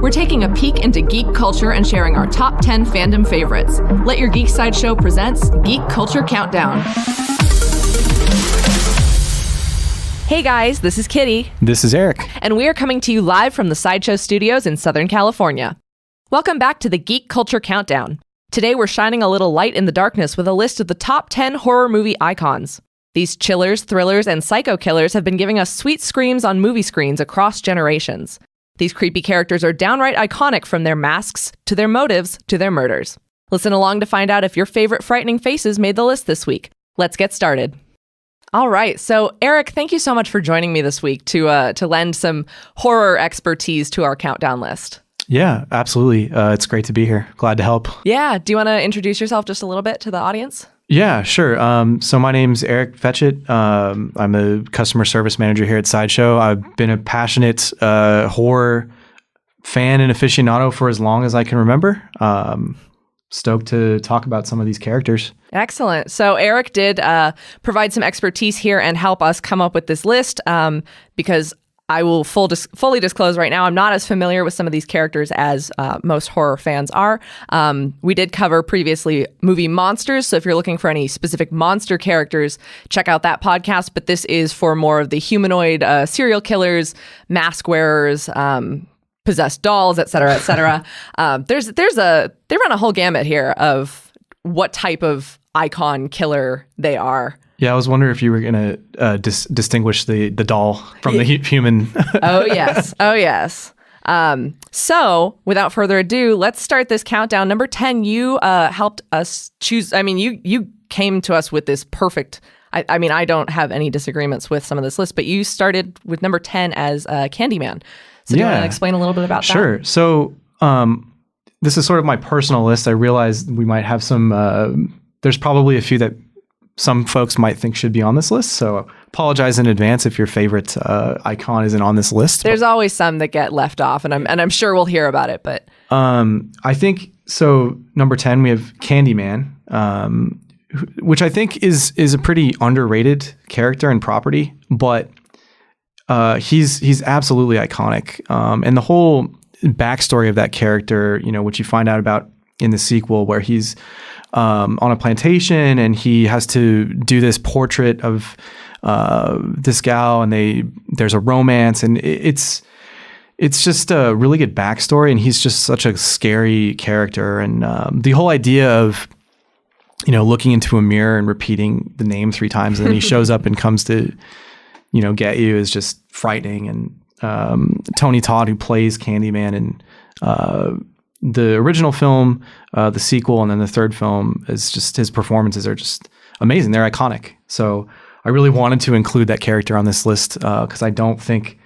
We're taking a peek into geek culture and sharing our top 10 fandom favorites. Let Your Geek Sideshow presents Geek Culture Countdown. Hey guys, this is Kitty. This is Eric. And we are coming to you live from the Sideshow Studios in Southern California. Welcome back to the Geek Culture Countdown. Today we're shining a little light in the darkness with a list of the top 10 horror movie icons. These chillers, thrillers, and psycho killers have been giving us sweet screams on movie screens across generations. These creepy characters are downright iconic, from their masks to their motives to their murders. Listen along to find out if your favorite frightening faces made the list this week. Let's get started. All right. So, Eric, thank you so much for joining me this week to lend some horror expertise to our countdown list. Yeah, absolutely. It's great to be here. Glad to help. Yeah. Do you want to introduce yourself just a little bit to the audience? Yeah, sure. So my name's Eric Fetchit. I'm a customer service manager here at Sideshow. I've been a passionate horror fan and aficionado for as long as I can remember. Stoked to talk about some of these characters. Excellent. So Eric did provide some expertise here and help us come up with this list because I will fully disclose right now, I'm not as familiar with some of these characters as most horror fans are. We did cover previously movie Monsters, so if you're looking for any specific monster characters, check out that podcast. But this is for more of the humanoid serial killers, mask wearers, possessed dolls, et cetera, et cetera. They run a whole gamut here of what type of icon killer they are. Yeah, I was wondering if you were going to distinguish the doll from the human. Oh, yes. Oh, yes. So, without further ado, let's start this countdown. Number 10, you helped us choose. I mean, you came to us with this perfect. I mean, I don't have any disagreements with some of this list, but you started with number 10 as Candyman. So, do you want to explain a little bit about that? Sure. So, this is sort of my personal list. I realized we might have some. There's probably a few that some folks might think should be on this list. So apologize in advance if your favorite icon isn't on this list. There's always some that get left off, and I'm sure we'll hear about it. But I think so. Number 10, we have Candyman, which I think is a pretty underrated character and property, but he's absolutely iconic. And the whole backstory of that character, which you find out about in the sequel, where he's on a plantation and he has to do this portrait of this gal, and there's a romance, and it's just a really good backstory, and he's just such a scary character. And the whole idea of looking into a mirror and repeating the name 3 times, and then he shows up and comes to get you is just frightening. And Tony Todd, who plays Candyman and the original film, the sequel, and then the third film, is just, his performances are just amazing. They're iconic. So I really wanted to include that character on this list because I don't think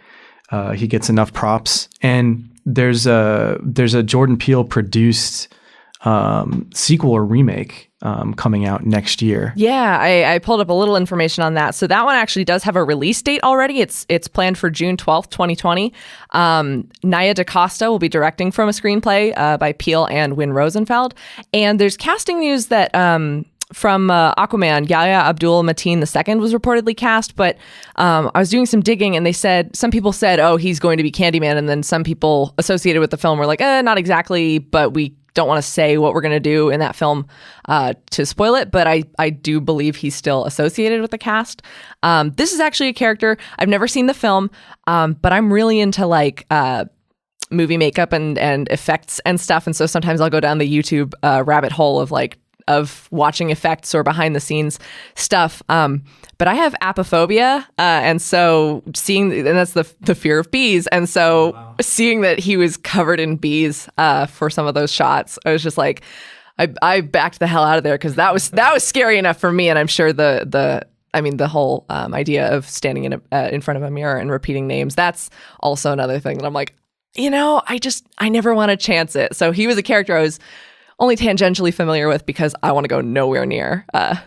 he gets enough props. And there's a Jordan Peele produced sequel or remake coming out next year. Yeah, I pulled up a little information on that. So that one actually does have a release date already. It's planned for June 12th, 2020. Nia DaCosta will be directing from a screenplay by Peele and Wynn Rosenfeld. And there's casting news that from Aquaman, Yahya Abdul-Mateen II was reportedly cast, but I was doing some digging, and some people said, oh, he's going to be Candyman, and then some people associated with the film were like, not exactly, but we don't want to say what we're going to do in that film to spoil it, but I do believe he's still associated with the cast. This is actually a character, I've never seen the film, but I'm really into like movie makeup and effects and stuff, and so sometimes I'll go down the YouTube rabbit hole of watching effects or behind the scenes stuff. But I have apophobia. And so and that's the fear of bees. And so seeing that he was covered in bees for some of those shots, I was just like, I backed the hell out of there, because that was scary enough for me. And I'm sure the whole idea of standing in front of a mirror and repeating names, that's also another thing that I'm like, I never want to chance it. So he was a character I was only tangentially familiar with because I want to go nowhere near.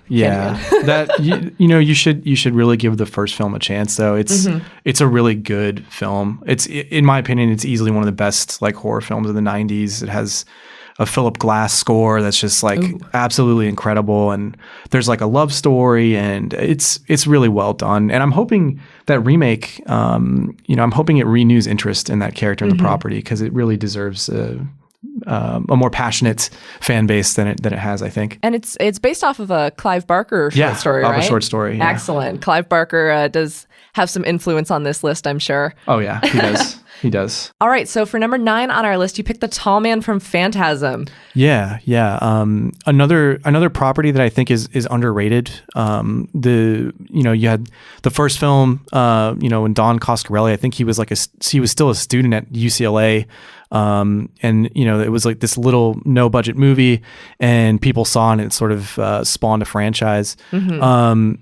Yeah, that you should really give the first film a chance, though. It's a really good film. It's, in my opinion, it's easily one of the best horror films of the 90s. It has a Philip Glass score that's just like absolutely incredible, and there's like a love story, and it's really well done. And I'm hoping that remake, I'm hoping it renews interest in that character and the property, because it really deserves a more passionate fan base than it has, I think. And it's based off of a Clive Barker short story, right? Yeah, a short story. Yeah. Excellent. Clive Barker does have some influence on this list, I'm sure. Oh yeah, he does. He does. All right, so for number 9 on our list, you picked the Tall Man from Phantasm. Yeah. Another property that I think is underrated. You had the first film, when Don Coscarelli, I think he was still a student at UCLA. And it was like this little no budget movie, and people saw it, and it sort of spawned a franchise. And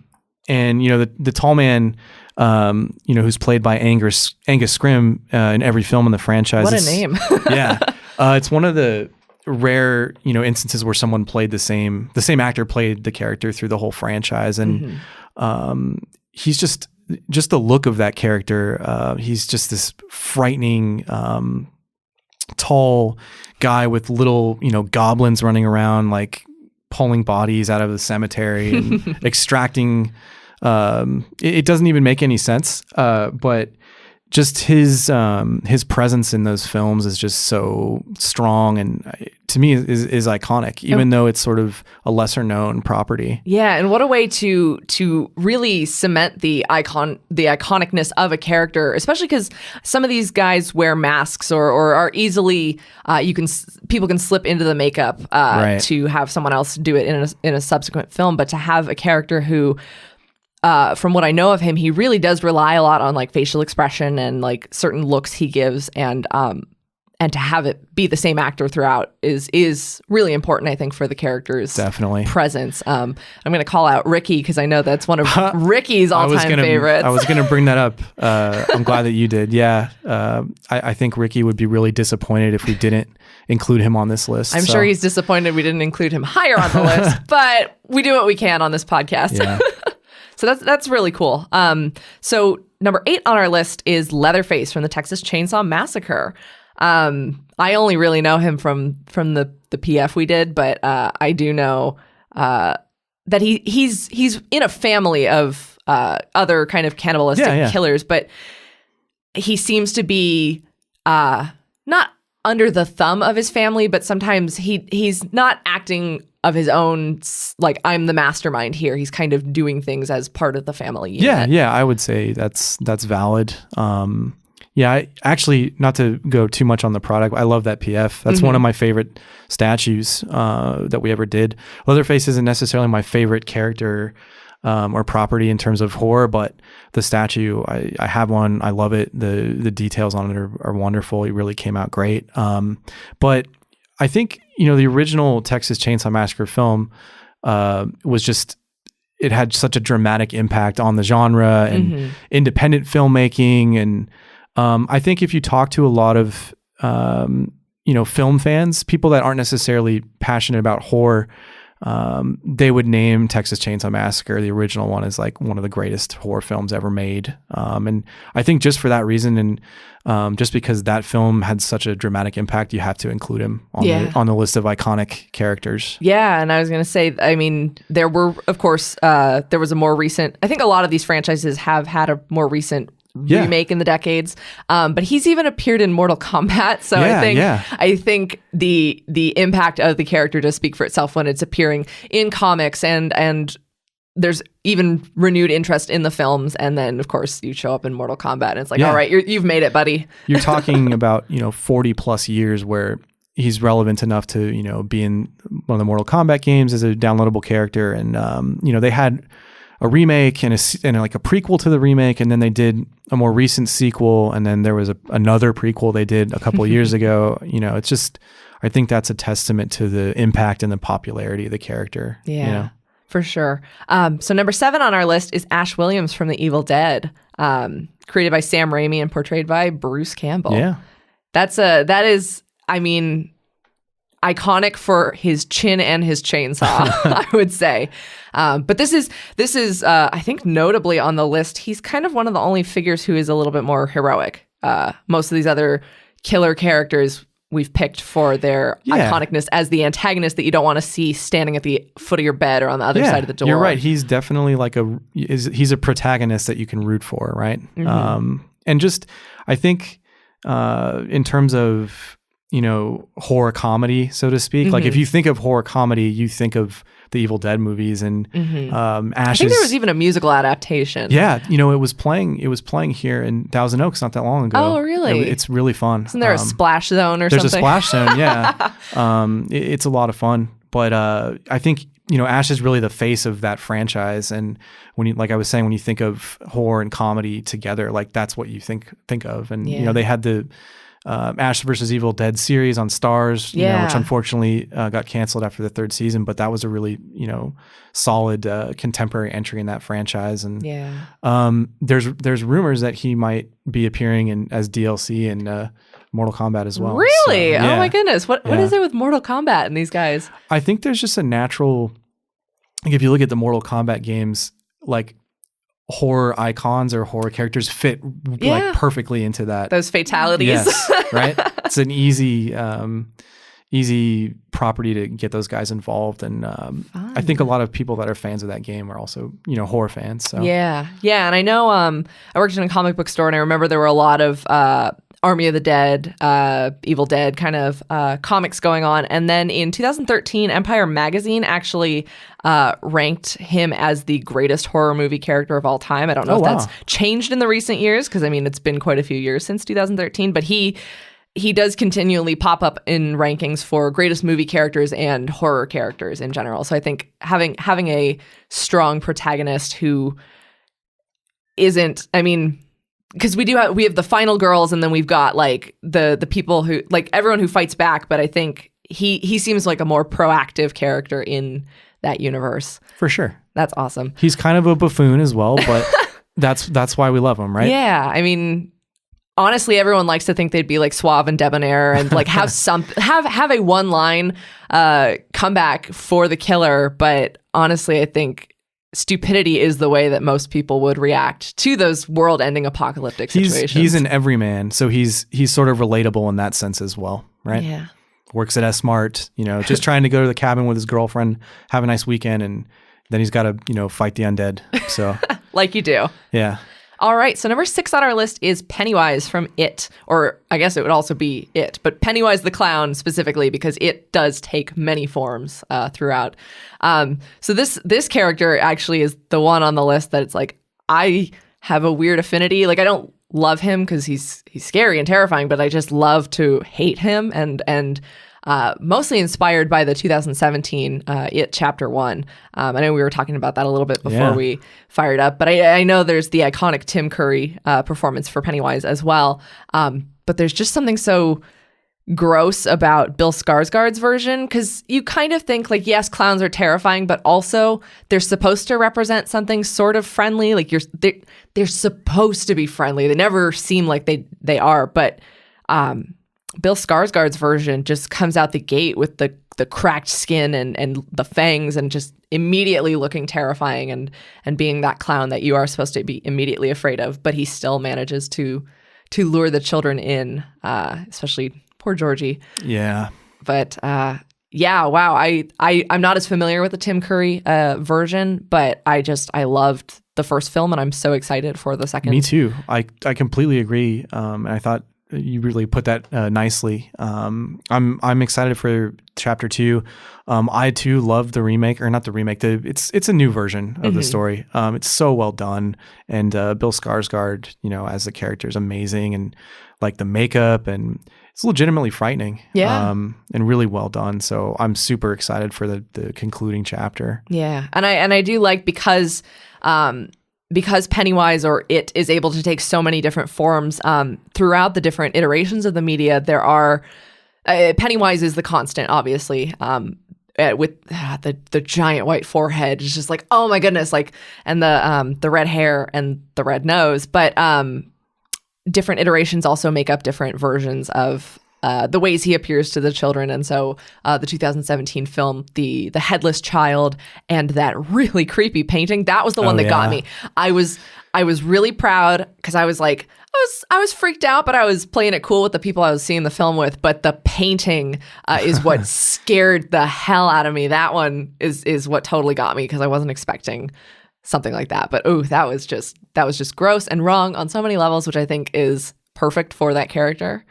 the Tall Man, who's played by Angus Scrimm in every film in the franchise. What a name! Yeah, it's one of the rare instances where someone played the same actor played the character through the whole franchise, and he's just the look of that character. He's just this frightening, tall guy with little goblins running around, like pulling bodies out of the cemetery and extracting. It doesn't even make any sense, but just his presence in those films is just so strong, and to me is iconic, even though it's sort of a lesser known property. Yeah, and what a way to really cement the iconicness of a character, especially because some of these guys wear masks or are easily people can slip into the makeup to have someone else do it in a subsequent film, but to have a character who, from what I know of him, he really does rely a lot on like facial expression and like certain looks he gives, and to have it be the same actor throughout is really important, I think, for the character's presence. I'm going to call out Ricky because I know that's one of Ricky's all-time favorites. I was going to bring that up. I'm glad that you did. Yeah, I think Ricky would be really disappointed if we didn't include him on this list. I'm sure he's disappointed we didn't include him higher on the list, but we do what we can on this podcast. Yeah. So that's really cool. So number 8 on our list is Leatherface from the Texas Chainsaw Massacre. I only really know him from the PF we did, but I do know that he's in a family of other kind of cannibalistic killers, but he seems to be not under the thumb of his family, but sometimes he's not acting of his own, like, I'm the mastermind here. He's kind of doing things as part of the family unit. Yeah, I would say that's valid. I actually, not to go too much on the product, I love that PF. That's one of my favorite statues that we ever did. Leatherface isn't necessarily my favorite character or property in terms of horror, but the statue, I have one. I love it. The details on it are wonderful. It really came out great. But I think, the original Texas Chainsaw Massacre film was just, it had such a dramatic impact on the genre and independent filmmaking. And I think if you talk to a lot of, film fans, people that aren't necessarily passionate about horror, they would name Texas Chainsaw Massacre, the original one, as like one of the greatest horror films ever made. And I think just for that reason, and just because that film had such a dramatic impact, you have to include him on the list of iconic characters. Yeah, and I was going to say, I mean, there were, of course, there was a more recent, I think a lot of these franchises have had a more recent remake in the decades, but he's even appeared in Mortal Kombat, so I think the impact of the character does speak for itself when it's appearing in comics, and there's even renewed interest in the films, and then of course you show up in Mortal Kombat and it's like, all right, you've made it, buddy. You're talking about 40 plus years where he's relevant enough to be in one of the Mortal Kombat games as a downloadable character, and they had a remake and like a prequel to the remake, and then they did a more recent sequel, and then there was another prequel they did a couple of years ago. It's just, I think that's a testament to the impact and the popularity of the character. Yeah, for sure. So number 7 on our list is Ash Williams from The Evil Dead, created by Sam Raimi and portrayed by Bruce Campbell. Yeah, that is, I mean, iconic for his chin and his chainsaw, I would say. But this is I think notably on the list, he's kind of one of the only figures who is a little bit more heroic. Most of these other killer characters we've picked for their iconicness as the antagonist that you don't want to see standing at the foot of your bed or on the other side of the door. You're right. He's definitely like he's a protagonist that you can root for, right? And just, I think in terms of, horror comedy, so to speak, like if you think of horror comedy, you think of the Evil Dead movies and Ashes. I think there was even a musical adaptation. Yeah, it was playing here in Thousand Oaks not that long ago. Oh, really? It's really fun. Isn't there a splash zone or something? There's a splash zone, yeah. It's a lot of fun. But I think, Ash is really the face of that franchise. And when you, like I was saying, when you think of horror and comedy together, like that's what you think of. And, they had the Ash versus Evil Dead series on Starz, which unfortunately got canceled after the third season, but that was a really, solid contemporary entry in that franchise. And there's rumors that he might be appearing as DLC in Mortal Kombat as well. Really? So, Oh my goodness. What is it with Mortal Kombat and these guys? I think there's just a natural, like if you look at the Mortal Kombat games, like horror icons or horror characters fit like perfectly into that. Those fatalities. Yes, right? It's an easy property to get those guys involved. And I think a lot of people that are fans of that game are also, horror fans. So Yeah. And I know I worked in a comic book store and I remember there were a lot of Army of the Dead, Evil Dead kind of comics going on. And then in 2013, Empire Magazine actually ranked him as the greatest horror movie character of all time. I don't know if that's changed in the recent years because, it's been quite a few years since 2013. But he does continually pop up in rankings for greatest movie characters and horror characters in general. So I think having a strong protagonist who isn't, because we have the final girls and then we've got like the people who like everyone who fights back, but I think he seems like a more proactive character in that universe. For sure. That's awesome. He's kind of a buffoon as well, but that's why we love him, right? Yeah. Honestly, everyone likes to think they'd be like suave and debonair and like have a one line comeback for the killer, but honestly, I think stupidity is the way that most people would react to those world-ending apocalyptic situations. He's an everyman, so he's sort of relatable in that sense as well, right? Yeah. Works at S-Mart, just trying to go to the cabin with his girlfriend, have a nice weekend, and then he's got to, fight the undead. So like you do. Yeah. All right, so number 6 on our list is Pennywise from It, or I guess it would also be It, but Pennywise the Clown specifically because it does take many forms throughout. So this character actually is the one on the list that it's like, I have a weird affinity. Like I don't love him because he's scary and terrifying, but I just love to hate him and mostly inspired by the 2017 It Chapter 1. I know we were talking about that a little bit before we fired up, but I know there's the iconic Tim Curry performance for Pennywise as well. But there's just something so gross about Bill Skarsgård's version because you kind of think like, yes, clowns are terrifying, but also they're supposed to represent something sort of friendly. Like they're supposed to be friendly. They never seem like they are, but Bill Skarsgård's version just comes out the gate with the cracked skin and the fangs and just immediately looking terrifying and being that clown that you are supposed to be immediately afraid of, but he still manages to lure the children in, especially poor Georgie. Yeah. But wow. I'm not as familiar with the Tim Curry version, but I loved the first film and I'm so excited for the second. Me too. I completely agree. And I thought you really put that nicely. I'm excited for Chapter 2. I too love the remake, or not the remake. It's a new version of the story. It's so well done, and Bill Skarsgård, as the character is amazing, and like the makeup, and it's legitimately frightening. Yeah. And really well done. So I'm super excited for the concluding chapter. Yeah, and I do like because Pennywise or It is able to take so many different forms throughout the different iterations of the media. There are Pennywise is the constant, obviously, with the giant white forehead. It's just like, oh my goodness, like, and the red hair and the red nose. But different iterations also make up different versions of the ways he appears to the children. And so the 2017 film, the headless child and that really creepy painting, that was the one that got me. I was really proud because I was like, I was freaked out, but I was playing it cool with the people I was seeing the film with. But the painting is what scared the hell out of me. That one is what totally got me because I wasn't expecting something like that. But that was just gross and wrong on so many levels, which I think is perfect for that character.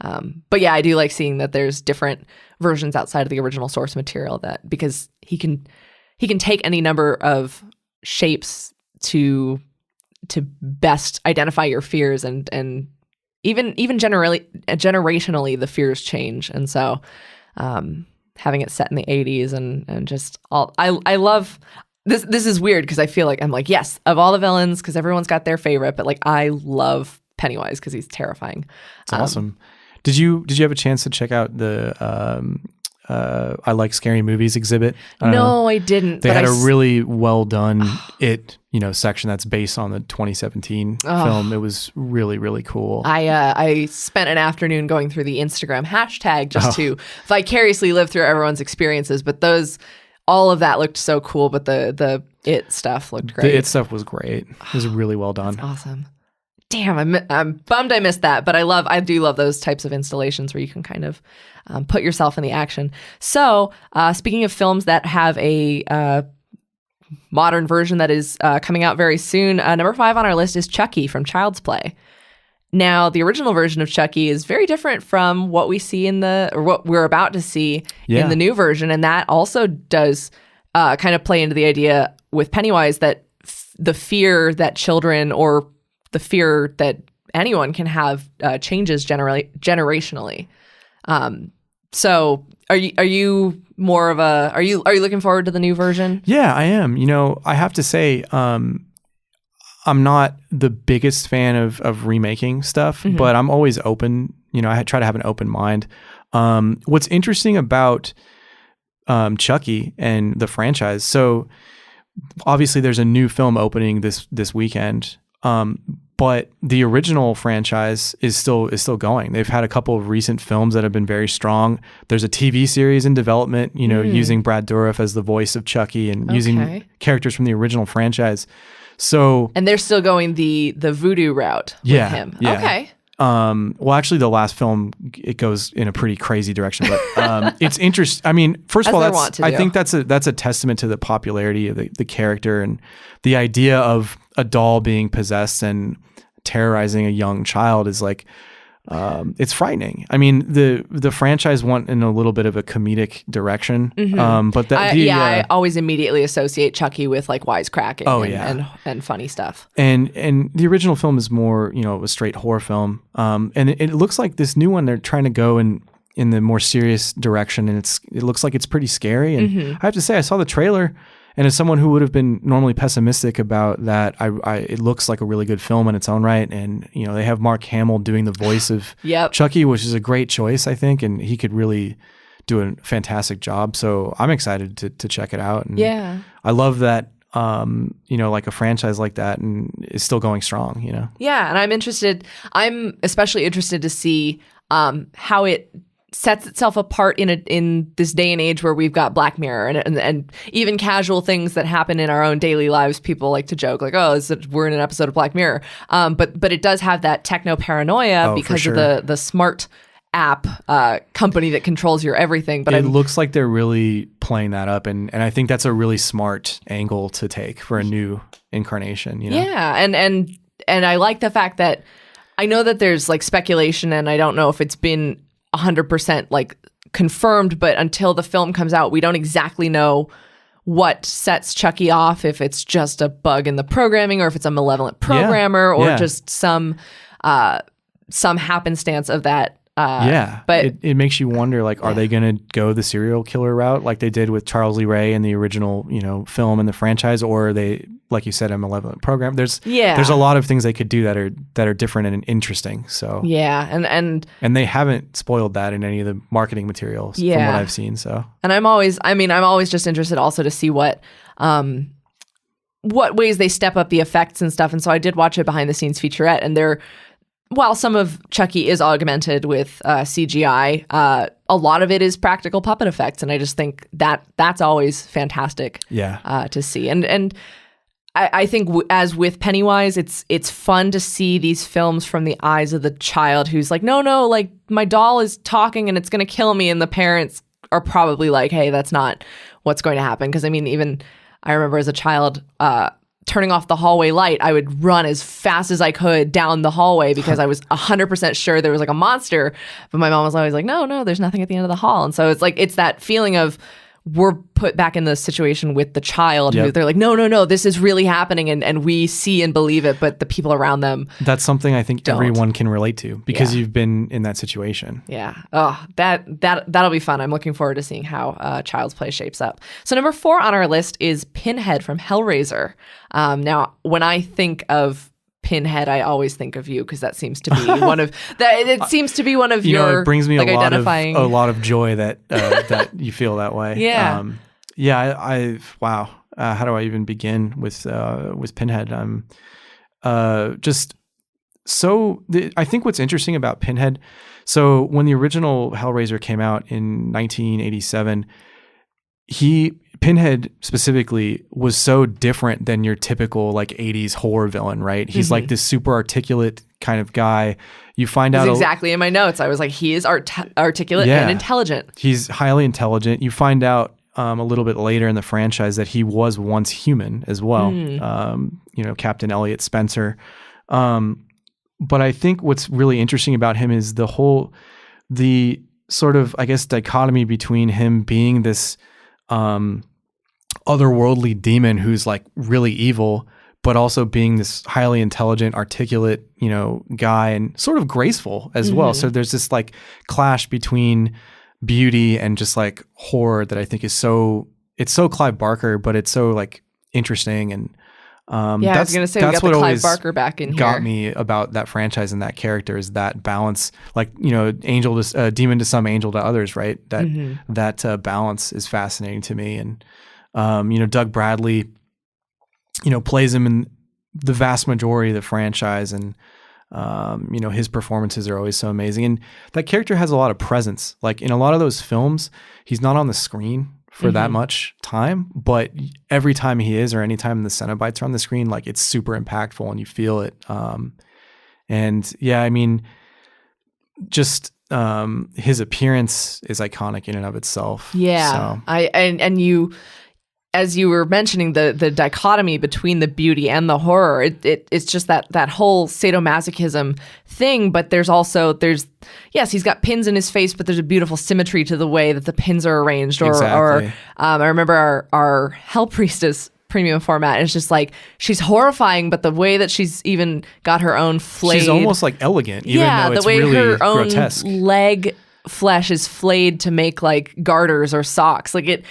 But yeah, I do like seeing that there's different versions outside of the original source material because he can take any number of shapes to best identify your fears and even generationally the fears change. And so having it set in the 80s and just all I love this is weird because I feel like I'm like, yes, of all the villains, because everyone's got their favorite, but like I love Pennywise because he's terrifying. It's awesome. Did you have a chance to check out the I Like Scary Movies exhibit? No, I didn't. They had a really well done section that's based on the 2017 film. It was really, really cool. I spent an afternoon going through the Instagram hashtag just to vicariously live through everyone's experiences. But all of that looked so cool. But the It stuff looked great. The It stuff was great. It was really well done. That's awesome. Damn, I'm bummed I missed that, but I do love those types of installations where you can kind of put yourself in the action. So, speaking of films that have a modern version that is coming out very soon, number 5 on our list is Chucky from Child's Play. Now, the original version of Chucky is very different from what we see or what we're about to see in the new version, and that also does kind of play into the idea with Pennywise that the fear that children or the fear that anyone can have changes generationally. So are you more of are you looking forward to the new version? Yeah, I am. I have to say, I'm not the biggest fan of remaking stuff, but I'm always open. I try to have an open mind. What's interesting about Chucky and the franchise, so obviously there's a new film opening this weekend. But the original franchise is still going. They've had a couple of recent films that have been very strong. There's a TV series in development, using Brad Dourif as the voice of Chucky and using characters from the original franchise. So, and they're still going the voodoo route with him. Yeah. Okay. Well, actually, the last film, it goes in a pretty crazy direction, but it's interesting. I mean, first of all, I think that's a testament to the popularity of the character and the idea of a doll being possessed and terrorizing a young child is like, it's frightening. I mean, the franchise went in a little bit of a comedic direction, but I always immediately associate Chucky with like wisecracking and funny stuff. And the original film is more, a straight horror film. And it looks like this new one they're trying to go in the more serious direction, and it looks like it's pretty scary. And I have to say, I saw the trailer. And as someone who would have been normally pessimistic about that, it looks like a really good film in its own right. And, they have Mark Hamill doing the voice of Chucky, which is a great choice, I think. And he could really do a fantastic job. So I'm excited to check it out. And I love that, like a franchise like that and is still going strong, Yeah. And I'm especially interested to see how it sets itself apart in this day and age where we've got Black Mirror and even casual things that happen in our own daily lives. People like to joke like, oh, we're in an episode of Black Mirror. But it does have that techno paranoia because of the smart app company that controls your everything. But it looks like they're really playing that up. And I think that's a really smart angle to take for a new incarnation, Yeah. And I like the fact that I know that there's like speculation and I don't know if it's been 100% like confirmed, but until the film comes out, we don't exactly know what sets Chucky off, if it's just a bug in the programming or if it's a malevolent programmer or just some happenstance of that. But it makes you wonder, like, are they going to go the serial killer route like they did with Charles Lee Ray in the original, film and the franchise, or are they, like you said, a malevolent program? There's a lot of things they could do that are different and interesting. So and they haven't spoiled that in any of the marketing materials from what I've seen. So, and I'm always just interested also to see what ways they step up the effects and stuff. And so I did watch a behind the scenes featurette, and while some of Chucky is augmented with CGI, a lot of it is practical puppet effects, and I just think that's always fantastic to see. And I think as with Pennywise, it's fun to see these films from the eyes of the child who's like, no, like my doll is talking and it's going to kill me. And the parents are probably like, hey, that's not what's going to happen. Because I mean, even I remember as a child, turning off the hallway light, I would run as fast as I could down the hallway because I was 100% sure there was like a monster. But my mom was always like, no, there's nothing at the end of the hall. And so it's like, it's that feeling of we're put back in the situation with the child who they're like, no, this is really happening. And we see and believe it, but the people around them. That's something I think everyone can relate to because you've been in that situation. Yeah. Oh, that'll be fun. I'm looking forward to seeing how Child's Play shapes up. So number 4 on our list is Pinhead from Hellraiser. Now, when I think of Pinhead, I always think of you because that seems to be one of that. It seems to be one of your. It brings me like, a lot of joy that that you feel that way. Yeah. Wow. How do I even begin with Pinhead? I think what's interesting about Pinhead. So when the original Hellraiser came out in 1987, Pinhead specifically was so different than your typical like 80s horror villain, right? He's like this super articulate kind of guy. You find out exactly in my notes. I was like, he is articulate and intelligent. He's highly intelligent. You find out a little bit later in the franchise that he was once human as well. Captain Elliot Spencer. But I think what's really interesting about him is the sort of, I guess, dichotomy between him being this otherworldly demon who's like really evil, but also being this highly intelligent, articulate, guy and sort of graceful as well. So there's this like clash between beauty and just like horror that I think is it's so Clive Barker, but it's so like interesting. And I was going to say, we got the Clive Barker back in here. Got me about that franchise and that character is that balance, like, angel to demon to some, angel to others, right? That balance is fascinating to me. And, Doug Bradley, plays him in the vast majority of the franchise. And, his performances are always so amazing. And that character has a lot of presence. Like in a lot of those films, he's not on the screen for that much time, but every time he is, or anytime the Cenobites are on the screen, like it's super impactful and you feel it. His appearance is iconic in and of itself. Yeah. So. As you were mentioning the dichotomy between the beauty and the horror, it's just that whole sadomasochism thing. But there's he's got pins in his face, but there's a beautiful symmetry to the way that the pins are arranged. Or I remember our Hell Priestess premium format. It's just like she's horrifying, but the way that she's even got her own flayed, she's almost like elegant. Even though it's the way really her grotesque. own leg flesh is flayed to make like garters or socks. Like it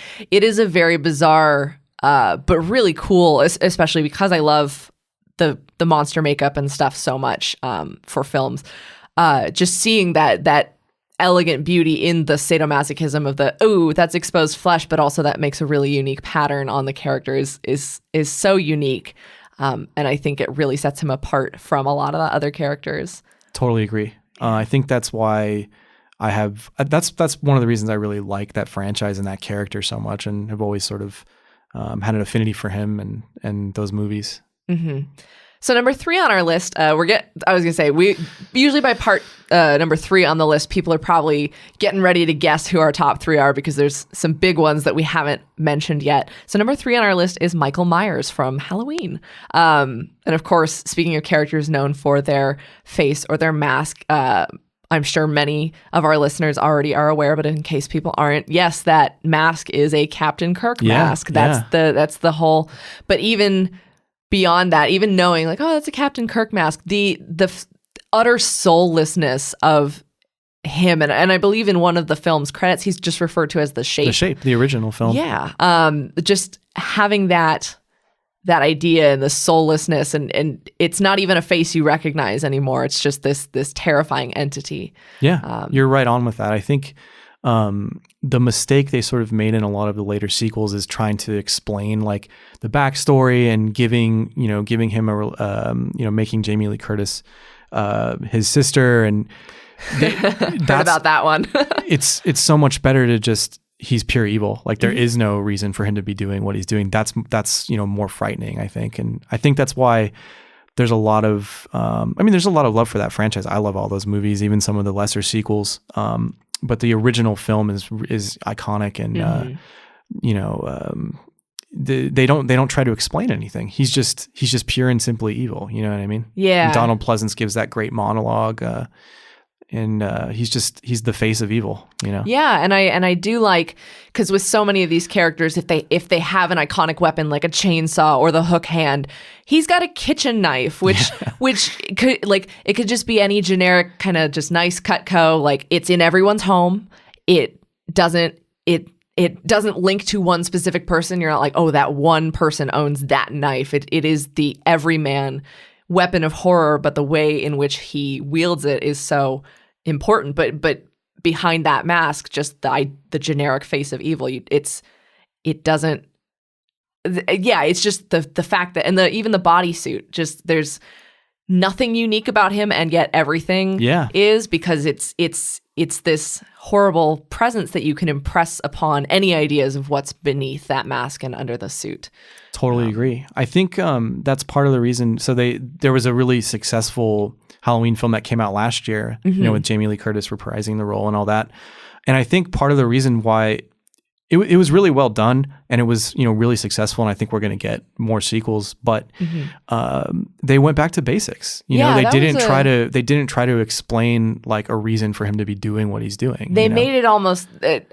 is a very bizarre but really cool, especially because I love the monster makeup and stuff so much for films. Just seeing that elegant beauty in the sadomasochism of that's exposed flesh, but also that makes a really unique pattern on the character is so unique. And I think it really sets him apart from a lot of the other characters. Totally agree. I think that's why that's one of the reasons I really like that franchise and that character so much, and have always sort of had an affinity for him and those movies. So number 3 on our list, we usually by part number 3 on the list, people are probably getting ready to guess who our top 3 are because there's some big ones that we haven't mentioned yet. So number 3 on our list is Michael Myers from Halloween. And of course, speaking of characters known for their face or their mask, I'm sure many of our listeners already are aware, but in case people aren't, yes, that mask is a Captain Kirk mask. That's the whole. But even beyond that, even knowing like, oh, that's a Captain Kirk mask, the utter soullessness of him, and I believe in one of the film's credits, he's just referred to as the Shape, the original film. Yeah, just having that idea and the soullessness, and it's not even a face you recognize anymore. It's just this terrifying entity. Yeah, you're right on with that. I think the mistake they sort of made in a lot of the later sequels is trying to explain like the backstory and giving him making Jamie Lee Curtis his sister, and heard about that one. It's so much better to just he's pure evil. Like there is no reason for him to be doing what he's doing. That's more frightening, I think. And I think that's why there's a lot of there's a lot of love for that franchise. I love all those movies, even some of the lesser sequels. But the original film is iconic, and they don't try to explain anything. He's just pure and simply evil. You know what I mean? Yeah. And Donald Pleasance gives that great monologue, and he's the face of evil. You know? Yeah, and I do like, because with so many of these characters, if they have an iconic weapon like a chainsaw or the hook hand, he's got a kitchen knife, which could, like, it could just be any generic kind of just nice Cutco. Like, it's in everyone's home. It doesn't link to one specific person. You're not like, oh, that one person owns that knife. It is the everyman weapon of horror, but the way in which he wields it is so important. But behind that mask, just the generic face of evil, it's just the fact that, and even the bodysuit, just there's nothing unique about him, and yet everything is, because it's this horrible presence that you can impress upon any ideas of what's beneath that mask and under the suit. Totally agree. I think that's part of the reason. So there was a really successful Halloween film that came out last year, with Jamie Lee Curtis reprising the role and all that. And I think part of the reason why it was really well done, and it was, really successful, and I think we're going to get more sequels, but they went back to basics. They didn't try to explain like a reason for him to be doing what he's doing. They made it almost,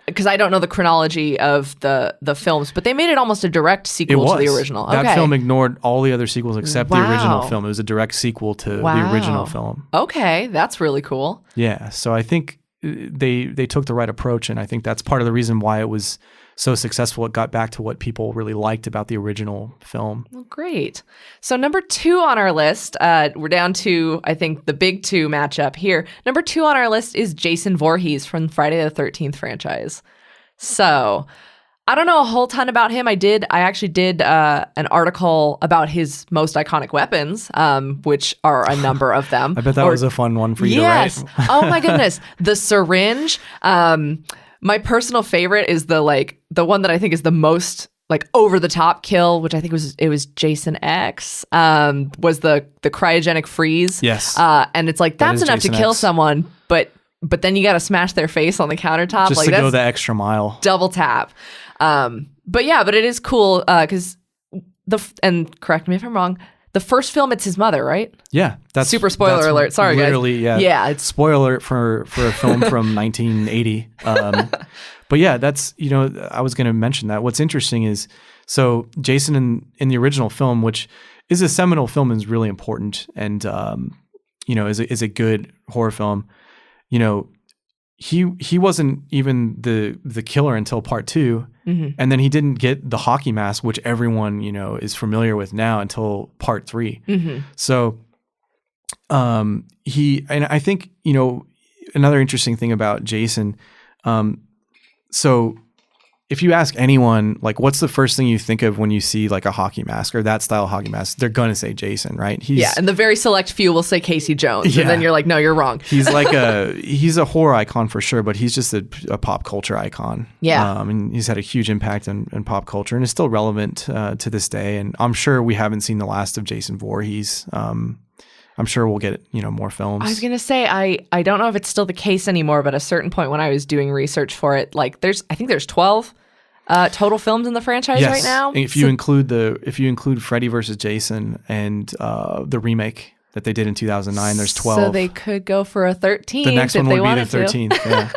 because I don't know the chronology of the films, but they made it almost a direct sequel to the original. That film ignored all the other sequels except the original film. It was a direct sequel to the original film. Okay, that's really cool. Yeah, so I think they took the right approach, and I think that's part of the reason why it was so successful. It got back to what people really liked about the original film. Well, great. So number 2 on our list, we're down to, I think, the big 2 matchup here. Number 2 on our list is Jason Voorhees from Friday the 13th franchise. So I don't know a whole ton about him. I actually did an article about his most iconic weapons, which are a number of them. I bet that was a fun one for you to write. Oh my goodness. The syringe. My personal favorite is the one that I think is the most like over the top kill, which I think was Jason X, was the cryogenic freeze. Yes. And it's like, that's enough Jason to kill X. Someone, but then you got to smash their face on the countertop. Just like, to go the extra mile. Double tap. But it is cool because and correct me if I'm wrong, the first film, it's his mother, right? Yeah, that's super spoiler alert. Sorry, literally, guys. Yeah, it's spoiler alert for a film from 1980. But yeah, that's I was going to mention that. What's interesting is, so Jason in the original film, which is a seminal film, is really important, and is a good horror film. He wasn't even the killer until part 2, and then he didn't get the hockey mask, which everyone is familiar with now, until part 3. So and I think another interesting thing about Jason. So if you ask anyone, like, what's the first thing you think of when you see like a hockey mask or that style hockey mask, they're going to say Jason, right? And the very select few will say Casey Jones. And then you're like, no, you're wrong. He's like he's a horror icon for sure, but he's just a pop culture icon. Yeah. And he's had a huge impact in pop culture and is still relevant to this day. And I'm sure we haven't seen the last of Jason Voorhees. I'm sure we'll get, more films. I was going to say, I don't know if it's still the case anymore, but at a certain point when I was doing research for it, like I think there's 12 total films in the franchise right now. If you include Freddy versus Jason and the remake that they did in 2009, there's 12. So they could go for a 13th. The next one would be the 13th. Yeah.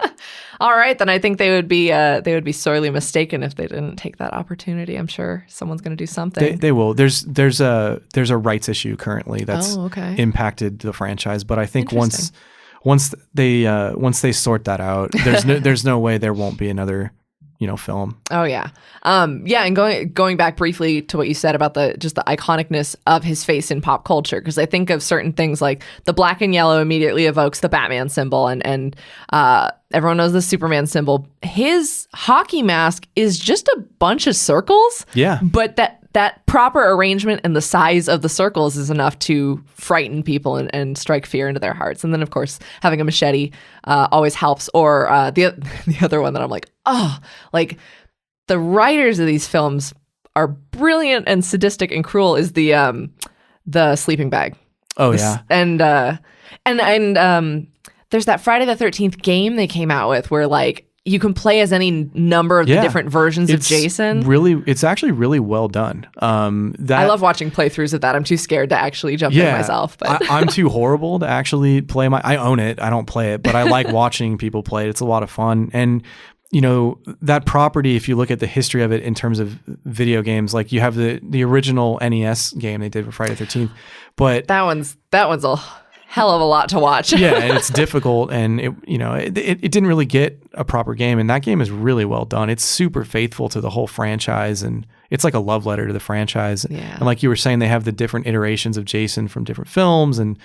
All right, then I think they would be sorely mistaken if they didn't take that opportunity. I'm sure someo's going to do something. They will. There's a rights issue currently that's impacted the franchise, but I think once they sort that out, there's no way there won't be another film. Oh yeah. And going back briefly to what you said about just the iconicness of his face in pop culture, because I think of certain things like the black and yellow immediately evokes the Batman symbol, and everyone knows the Superman symbol. His hockey mask is just a bunch of circles. Yeah. But that proper arrangement and the size of the circles is enough to frighten people and strike fear into their hearts. And then, of course, having a machete always helps. Or the other one that I'm like, oh, like the writers of these films are brilliant and sadistic and cruel is the sleeping bag. Oh, yeah. And there's that Friday the 13th game they came out with where like you can play as any number of the different versions of Jason. It's actually really well done. I love watching playthroughs of that. I'm too scared to actually jump in myself. But I'm too horrible to actually play I own it. I don't play it, but I like watching people play it. It's a lot of fun. And you know, that property, if you look at the history of it in terms of video games, like you have the original NES game they did for Friday the 13th, but that one's a hell of a lot to watch. Yeah, and it's difficult, and it didn't really get a proper game, and that game is really well done. It's super faithful to the whole franchise, and it's like a love letter to the franchise. Yeah. And like you were saying, they have the different iterations of Jason from different films, and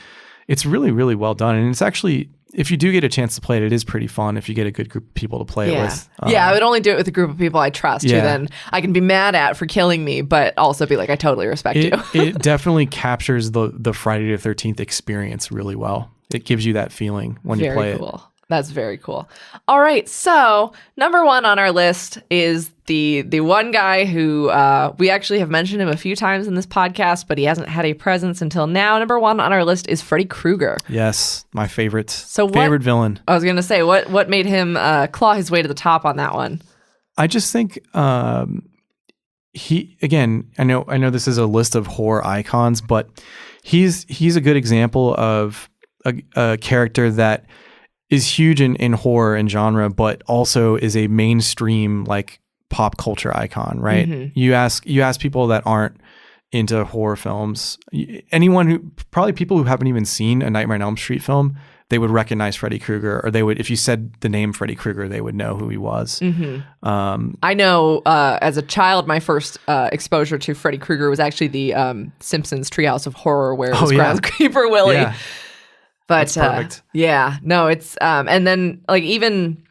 it's really, really well done. And it's actually, if you do get a chance to play it, it is pretty fun if you get a good group of people to play it with. I would only do it with a group of people I trust, who then I can be mad at for killing me, but also be like, I totally respect you. It definitely captures the Friday the 13th experience really well. It gives you that feeling when you play it. Very cool. That's very cool. All right, so number one on our list is the one guy who we actually have mentioned him a few times in this podcast, but he hasn't had a presence until now. Number one on our list is Freddy Krueger. Yes, my favorite villain. I was going to say, what made him claw his way to the top on that one? I just think he, again, I know this is a list of horror icons, but he's a good example of a character that is huge in horror and genre, but also is a mainstream like pop culture icon, right? Mm-hmm. You ask people that aren't into horror films, probably people who haven't even seen a Nightmare on Elm Street film, they would recognize Freddy Krueger, or they would, if you said the name Freddy Krueger, they would know who he was. Mm-hmm. I know as a child, my first exposure to Freddy Krueger was actually the Simpsons Treehouse of Horror, where it was Groundskeeper Willie. Yeah. But that's perfect. It's and then like even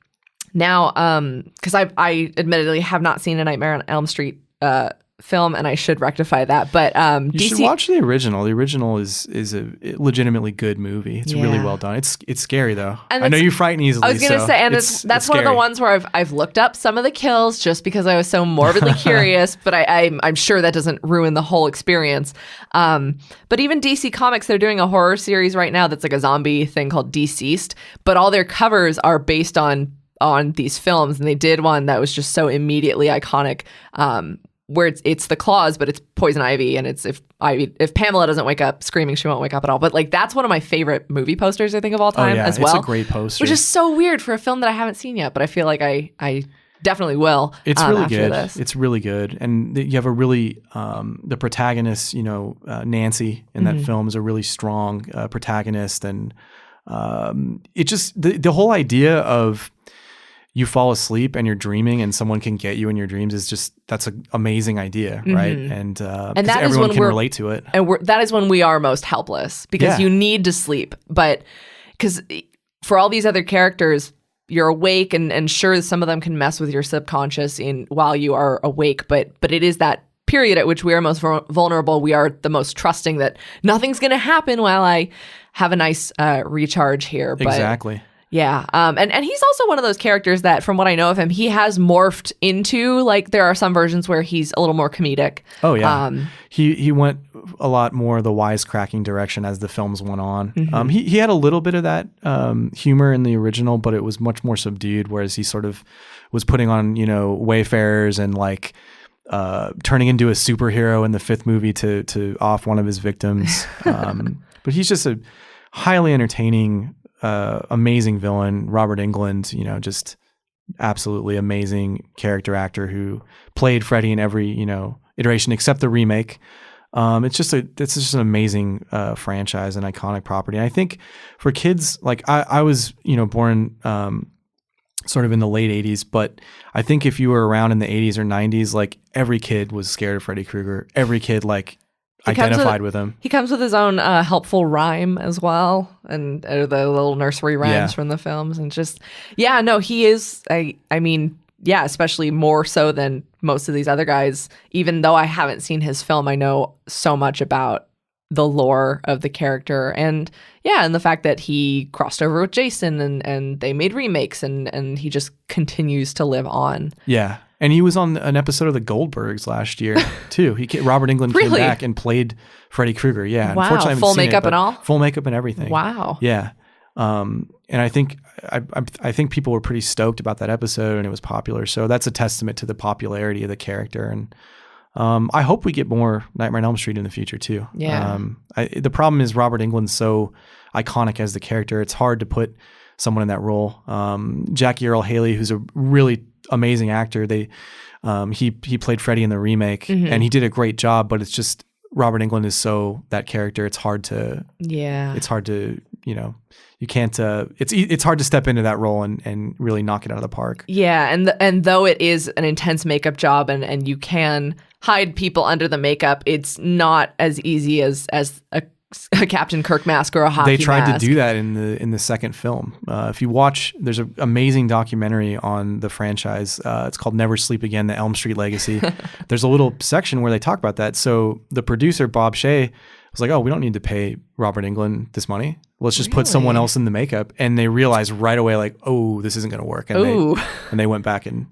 now, because I admittedly have not seen a Nightmare on Elm Street film, and I should rectify that. But you should watch the original. The original is a legitimately good movie. It's really well done. It's scary though. And I know you frighten easily. I was going to say, and that's one of the ones where I've looked up some of the kills just because I was so morbidly curious. But I'm sure that doesn't ruin the whole experience. But even DC Comics, they're doing a horror series right now that's like a zombie thing called Deceased. But all their covers are based on these films, and they did one that was just so immediately iconic. Where it's the claws, but it's Poison Ivy, and it's if Pamela doesn't wake up screaming, she won't wake up at all. But like that's one of my favorite movie posters I think of all time as well. It's a great poster, which is so weird for a film that I haven't seen yet, but I feel like I definitely will. It's really after good. This. It's really good, and you have a really the protagonist, Nancy in that film is a really strong protagonist, and it just the whole idea of you fall asleep and you're dreaming and someone can get you in your dreams that's an amazing idea, right? And that everyone can relate to it. And that is when we are most helpless because you need to sleep. But because for all these other characters, you're awake and sure, some of them can mess with your subconscious while you are awake. But it is that period at which we are most vulnerable. We are the most trusting that nothing's going to happen while I have a nice recharge here. Exactly. Yeah. And he's also one of those characters that, from what I know of him, he has morphed into, like, there are some versions where he's a little more comedic. Oh, yeah. He went a lot more the wisecracking direction as the films went on. Mm-hmm. He had a little bit of that humor in the original, but it was much more subdued, whereas he sort of was putting on, wayfarers and, like, turning into a superhero in the fifth movie to off one of his victims. But he's just a highly entertaining amazing villain. Robert Englund, just absolutely amazing character actor who played Freddy in every, iteration except the remake. It's just an amazing franchise and iconic property. And I think for kids, like I was, born sort of in the late 80s, but I think if you were around in the 80s or 90s, like every kid was scared of Freddy Krueger. Every kid identified with him. He comes with his own helpful rhyme as well, and the little nursery rhymes from the films, and just he is. I mean, yeah, especially more so than most of these other guys, even though I haven't seen his film, I know so much about the lore of the character and the fact that he crossed over with Jason and they made remakes and he just continues to live on. Yeah. And he was on an episode of the Goldbergs last year too. Robert Englund came back and played Freddy Krueger. Yeah. Wow. Unfortunately, I haven't full seen makeup and all? Full makeup and everything. Wow. Yeah. And I think people were pretty stoked about that episode and it was popular. So that's a testament to the popularity of the character. And I hope we get more Nightmare on Elm Street in the future too. Yeah. The problem is Robert Englund's so iconic as the character. It's hard to put someone in that role. Jackie Earle Haley, who's a really amazing actor, he played Freddy in the remake and he did a great job, but it's just Robert Englund is so that character. It's hard to you can't it's hard to step into that role and really knock it out of the park. Yeah, and though it is an intense makeup job and you can hide people under the makeup, it's not as easy as a Captain Kirk mask or a hockey mask. They tried to do that in the second film. If you watch, there's an amazing documentary on the franchise. It's called Never Sleep Again, The Elm Street Legacy. There's a little section where they talk about that. So the producer, Bob Shea, was like, oh, we don't need to pay Robert Englund this money. Let's just put someone else in the makeup. And they realized right away, like, oh, this isn't going to work. And they went back and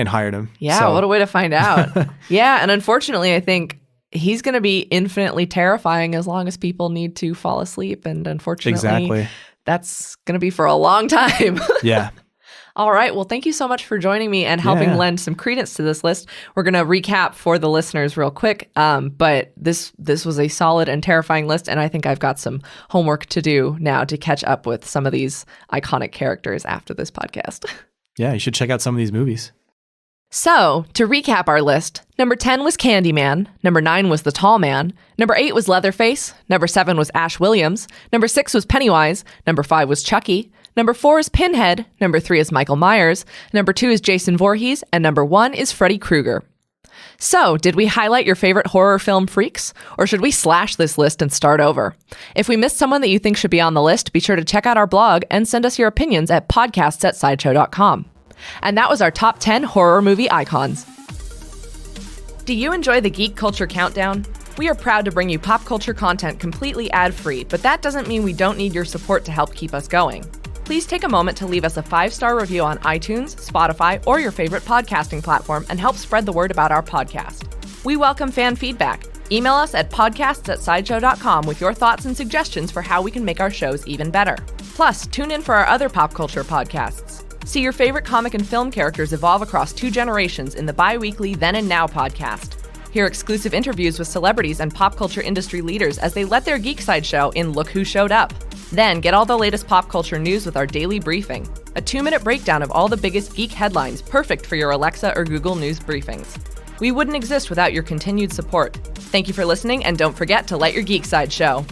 hired him. Yeah, so. What a way to find out. Yeah, and unfortunately, I think he's going to be infinitely terrifying as long as people need to fall asleep. And unfortunately, that's going to be for a long time. Yeah. All right. Well, thank you so much for joining me and helping lend some credence to this list. We're going to recap for the listeners real quick. But this was a solid and terrifying list. And I think I've got some homework to do now to catch up with some of these iconic characters after this podcast. Yeah, you should check out some of these movies. So, to recap our list, number 10 was Candyman, number 9 was The Tall Man, number 8 was Leatherface, number 7 was Ash Williams, number 6 was Pennywise, number 5 was Chucky, number 4 is Pinhead, number 3 is Michael Myers, number 2 is Jason Voorhees, and number 1 is Freddy Krueger. So, did we highlight your favorite horror film freaks? Or should we slash this list and start over? If we missed someone that you think should be on the list, be sure to check out our blog and send us your opinions at podcasts@sideshow.com. And that was our top 10 horror movie icons. Do you enjoy the Geek Culture Countdown? We are proud to bring you pop culture content completely ad-free, but that doesn't mean we don't need your support to help keep us going. Please take a moment to leave us a 5-star review on iTunes, Spotify, or your favorite podcasting platform and help spread the word about our podcast. We welcome fan feedback. Email us at podcasts@sideshow.com with your thoughts and suggestions for how we can make our shows even better. Plus, tune in for our other pop culture podcasts. See your favorite comic and film characters evolve across 2 generations in the bi-weekly Then and Now podcast. Hear exclusive interviews with celebrities and pop culture industry leaders as they let their geek side show in Look Who Showed Up. Then get all the latest pop culture news with our daily briefing, a 2-minute breakdown of all the biggest geek headlines perfect for your Alexa or Google News briefings. We wouldn't exist without your continued support. Thank you for listening, and don't forget to let your geek side show.